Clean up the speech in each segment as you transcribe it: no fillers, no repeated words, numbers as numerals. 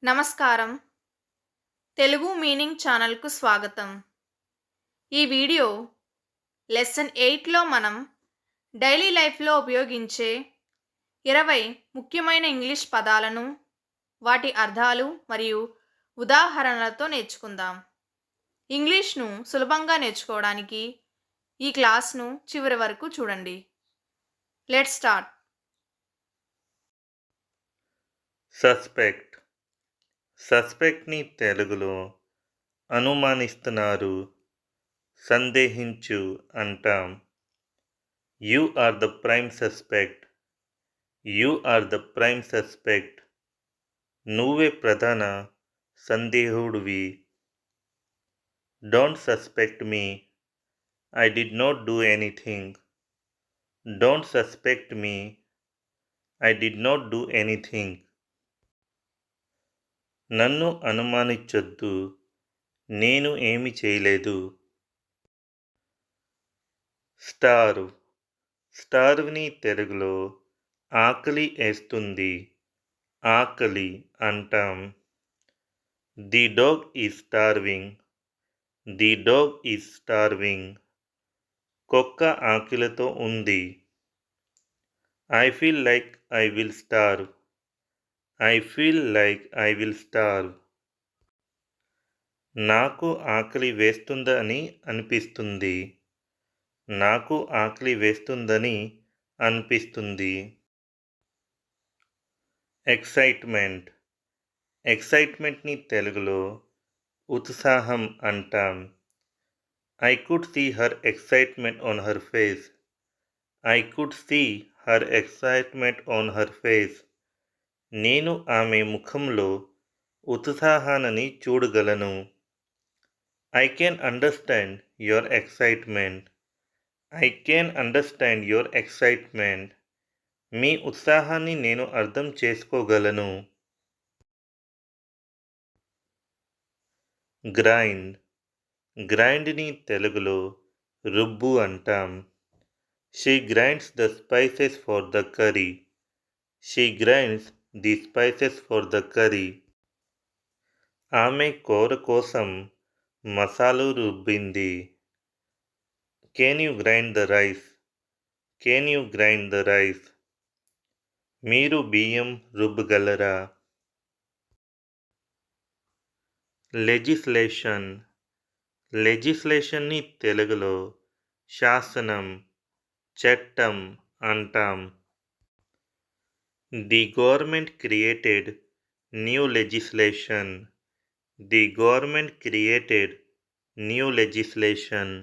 నమస్కారం. తెలుగు మీనింగ్ ఛానల్‌కు స్వాగతం. ఈ వీడియో లెసన్ 8లో మనం డైలీ లైఫ్‌లో ఉపయోగించే 20 ముఖ్యమైన ఇంగ్లీష్ పదాలను, వాటి అర్థాలు మరియు ఉదాహరణలతో నేర్చుకుందాం. ఇంగ్లీష్‌ను సులభంగా నేర్చుకోవడానికి ఈ క్లాస్‌ను చివరి వరకు చూడండి. Let's start. సస్పెక్ట్ని తెలుగులో అనుమానిస్తున్నారు, సందేహించు అంటాం. You are the prime suspect. You are the prime suspect. నువ్వే ప్రధాన సందేహుడివి. Don't suspect me. I did not do anything. Don't suspect me. I did not do anything. నన్ను అనుమానించొద్దు, నేను ఏమీ చేయలేదు. స్టార్వ్ని తెలుగులో ఆకలి ఏస్తుంది, ఆకలి అంటాం. The dog is starving. The dog is starving. కుక్క ఆకలితో ఉంది. I feel like I will starve. I feel like I will starve. నాకు ఆకలి వేస్తుందని అనిపిస్తుంది. నాకు ఆకలి వేస్తుందని అనిపిస్తుంది. ఎక్సైట్మెంట్ని తెలుగులో ఉత్సాహం అంటాం. I could see her excitement on her face. I could see her excitement on her face. నేను ఆమె ముఖంలో ఉత్సాహాన్ని చూడగలను. I can understand your excitement. I can understand your excitement. మీ ఉత్సాహాన్ని నేను అర్థం చేసుకోగలను. గ్రైండ్ని తెలుగులో రుబ్బు అంటాం. She grinds the spices for the curry. She grinds the spices for the curry. ఆమె కూర కోసం మసాలా రుబ్బింది. Can you grind the rice. Can you grind the rice. మీరు బియ్యం రుబ్బగలరా. లెజిస్లేషన్ని తెలుగులో శాసనం, చట్టం అంటాం. The government created new legislation. The government created new legislation.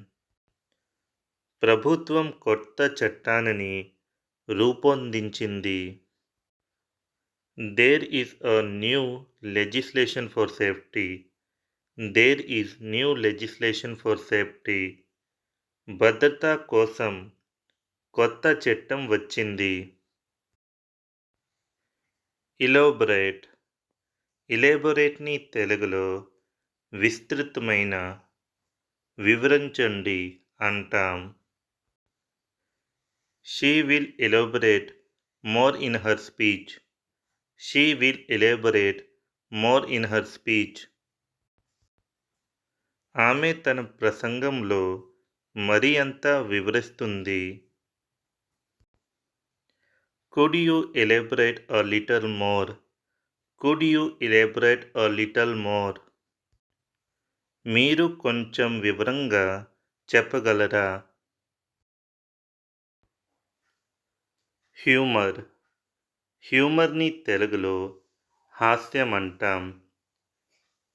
ప్రభుత్వం కొత్త చట్టాన్ని రూపొందించింది. There is a new legislation for safety. There is new legislation for safety. భద్రత కోసం కొత్త చట్టం వచ్చింది. ఇలాబొరేట్ని తెలుగులో విస్తృతమైన, వివరించండి అంటాం. She will elaborate more in her speech. She will elaborate more in her speech. ఆమె తన ప్రసంగంలో మరి అంత వివరిస్తుంది. Could you elaborate a little more. Could you elaborate a little more. మీరు కొంచెం వివరంగా చెప్పగలరా. హ్యూమర్ని తెలుగులో హాస్యం అంటాం.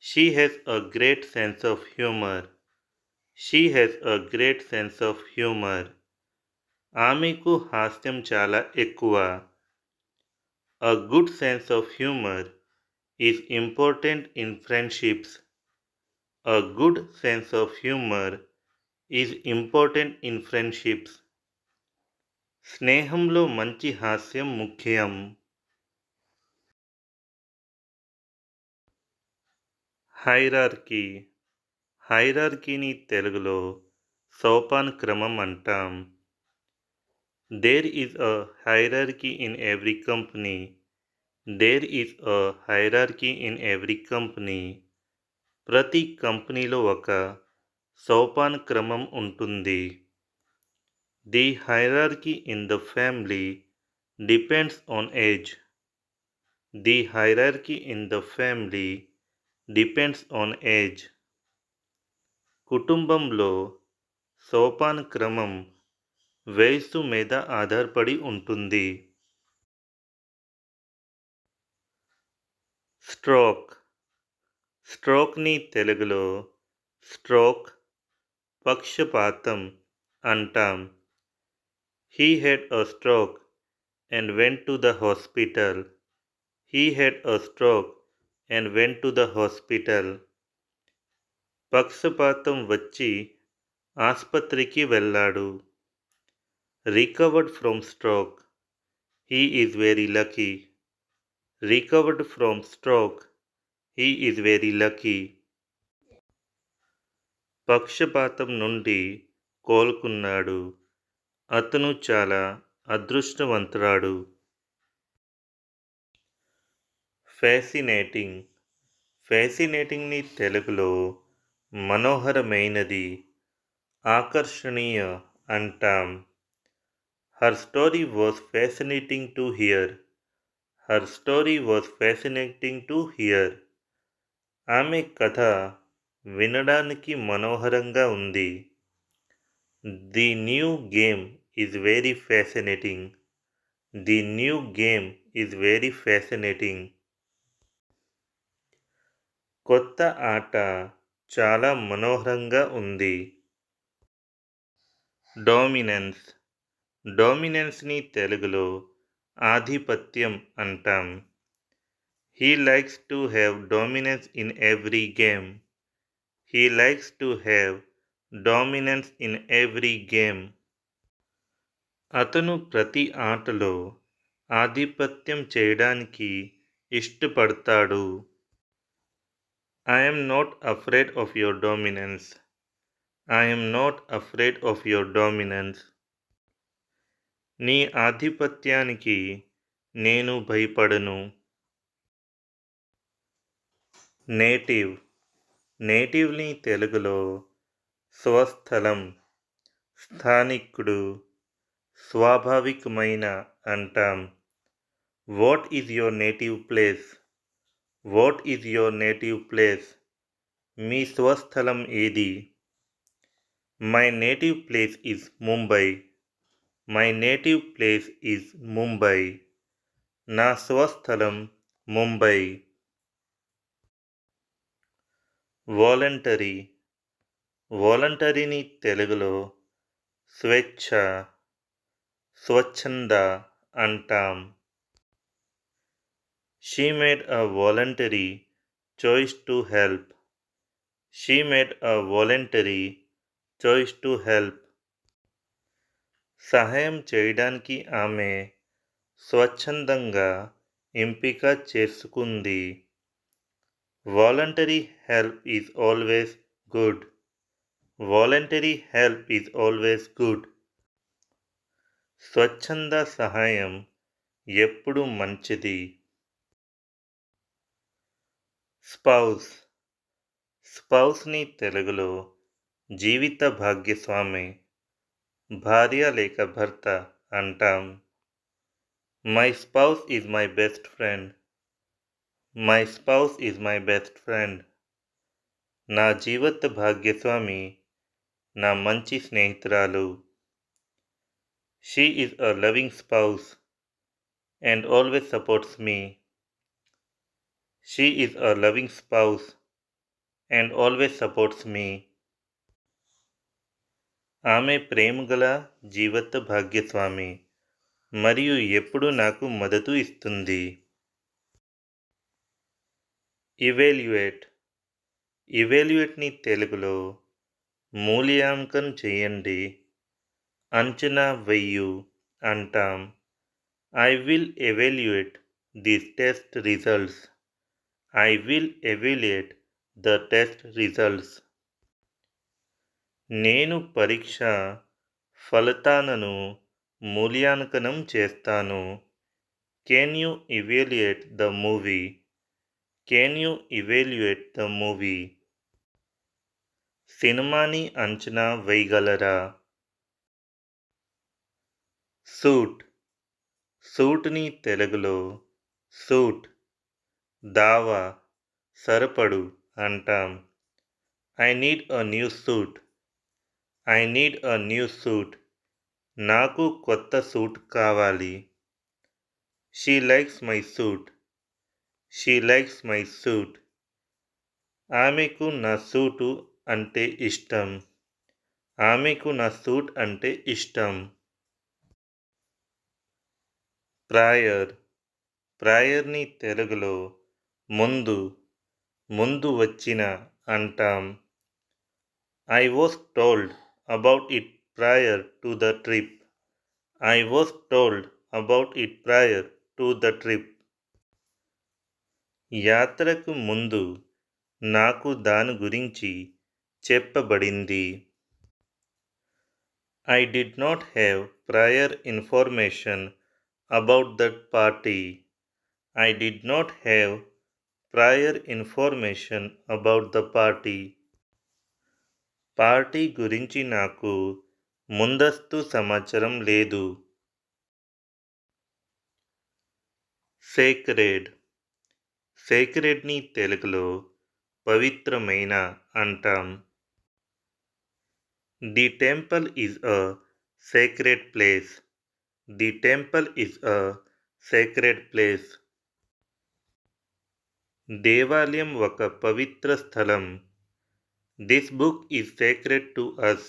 She has a great sense of humour. She has a great sense of humour. ఆమెకు హాస్యం చాలా ఎక్కువ. అ good sense of humour is important in friendships. A good sense of humour is important in friendships. స్నేహంలో మంచి హాస్యం ముఖ్యం. హైరార్కీని తెలుగులో సోపానక్రమం అంటాం. There is a hierarchy in every company. There is a hierarchy in every company. ప్రతి కంపెనీలో ఒక సోపానక్రమం ఉంటుంది. The hierarchy in the family depends on age. The hierarchy in the family depends on age. కుటుంబంలో సోపానక్రమం వయస్సు మీద ఆధారపడి ఉంటుంది. స్ట్రోక్. స్ట్రోక్ని తెలుగులో స్ట్రోక్, పక్షపాతం అంటాం. He had a stroke and went to the hospital. He had a stroke and went to the hospital. పక్షపాతం వచ్చి ఆస్పత్రికి వెళ్ళాడు. Recovered from stroke. He is very lucky. Recovered from stroke. He is very lucky. పక్షపాతం నుండి కోలుకున్నాడు. అతను చాలా అదృష్టవంతురాడు. Fascinating. ఫ్యాసినేటింగ్ని తెలుగులో మనోహరమైనది, ఆకర్షణీయ అంటాం. Her story was fascinating to hear. Her story was fascinating to hear. ఆమె కథ వినడానికి మనోహరంగా ఉంది. The new game is very fascinating. The new game is very fascinating. కొత్త ఆట చాలా మనోహరంగా ఉంది. డామినెన్స్. డామినెన్స్ని తెలుగులో ఆధిపత్యం అంటాం. He likes to have dominance in every game. He likes to have dominance in every game. అతను ప్రతి ఆటలో ఆధిపత్యం చేయడానికి ఇష్టపడతాడు. I am not afraid of your dominance. I am not afraid of your dominance. నీ ఆధిపత్యానికి నేను భయపడను. నేటివ్. నేటివ్ని తెలుగులో స్వస్థలం, స్థానికుడు, స్వాభావికమైన అంటాం. What is your native place? What is your native place? మీ స్వస్థలం ఏది? My native place is Mumbai. My native place is Mumbai. నా స్వస్థలం ముంబై. వాలంటరీ. వాలంటరీని తెలుగులో స్వేచ్ఛ, స్వచ్ఛంద అంటాం. She made a voluntary choice to help. She made a voluntary choice to help. సహాయం చేయడానికి ఆమె స్వచ్ఛందంగా ఎంపిక చేసుకుంది. Voluntary help is always good. Voluntary help is always good. స్వచ్ఛంద సహాయం ఎప్పుడు మంచిది. స్పౌస్. స్పౌస్ని తెలుగులో జీవిత భాగ్యస్వామి, భార్య లేక భర్త అంటాం. My spouse is my best friend. My spouse is my best friend. నా జీవిత భాగ్యస్వామి నా మంచి స్నేహితురాలు. She is a loving spouse and always supports me. She is a loving spouse and always supports me. ఆమె ప్రేమగల జీవిత భాగ్యస్వామి మరియు ఎప్పుడూ నాకు మద్దతు ఇస్తుంది. ఇవాల్యుయేట్. ఇవాల్యుయేట్ని తెలుగులో మూల్యాంకనం చేయండి, అంచనా వెయ్యు అంటాం. I will evaluate these test results. I will evaluate the test results. నేను పరీక్ష ఫలితాలను మూల్యాంకనం చేస్తాను. Can you evaluate the movie? Can you evaluate the movie? సినిమాని అంచనా వేయగలరా? సూట్. సూట్ని తెలుగులో సూట్, దావా, సరిపడు అంటాం. I need a new suit. I need a new suit. నాకు కొత్త సూట్ కావాలి. She likes my suit. She likes my suit. ఆమెకు నా సూటు అంటే ఇష్టం. ఆమెకు నా సూట్ అంటే ఇష్టం. ప్రాయర్. ప్రాయర్ని తెలుగులో ముందు, ముందు వచ్చిన అంటాం. I was told about it prior to the trip. I was told about it prior to the trip. యాత్రకు ముందు నాకు దాని గురించి చెప్పబడింది. I did not have prior information about that party. I did not have prior information about the party. Party గురించి నాకు ముందస్తు సమాచారం లేదు. సేక్రెడ్. సేక్రెడ్ని తెలుగులో పవిత్రమైన అంటాం. The temple is a sacred place. The temple is a sacred place. దేవాలయం ఒక పవిత్ర స్థలం. This book is sacred to us.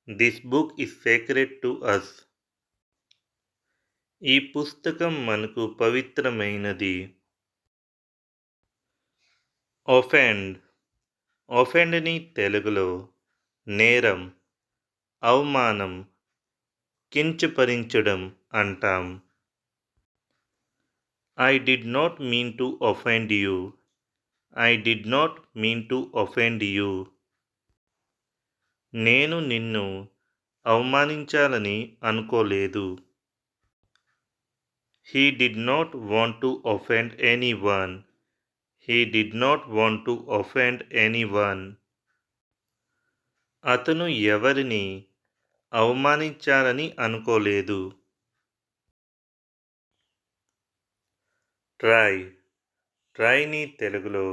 This book is sacred to us. ఈ పుస్తకం మనకు పవిత్రమైనది. ఒఫెండ్. ఒఫెండ్ని తెలుగులో నేరం, అవమానం, కించపరించడం అంటాం. I did not mean to offend you. I did not mean to offend you. నేను నిన్ను అవమానించాలని అనుకోలేదు. He did not want to offend anyone. He did not want to offend anyone. అతను ఎవరిని అవమానించాలని అనుకోలేదు. ట్రై. ట్రైని తెలుగులో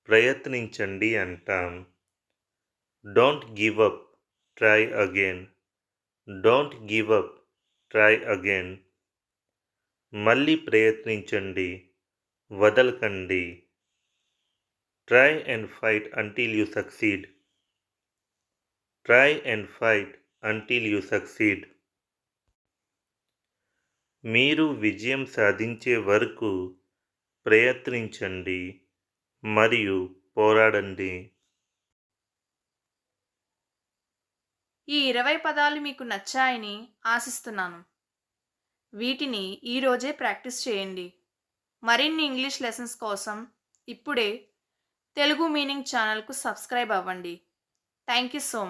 ప్రయత్నించండి అంటాం. Don't give up, try again. Don't give up, try again. మళ్ళీ ప్రయత్నించండి, వదలకండి. Try and fight until you succeed. Try and fight until you succeed. మీరు విజయం సాధించే వరకు ప్రయత్నించండి మరియు పోరాడండి. ఈ 20 పదాలు మీకు నచ్చాయని ఆశిస్తున్నాను. వీటిని ఈరోజే ప్రాక్టీస్ చేయండి. మరిన్ని ఇంగ్లీష్ లెసన్స్ కోసం ఇప్పుడే తెలుగు మీనింగ్ ఛానల్కు సబ్స్క్రైబ్ అవ్వండి. Thank you so much.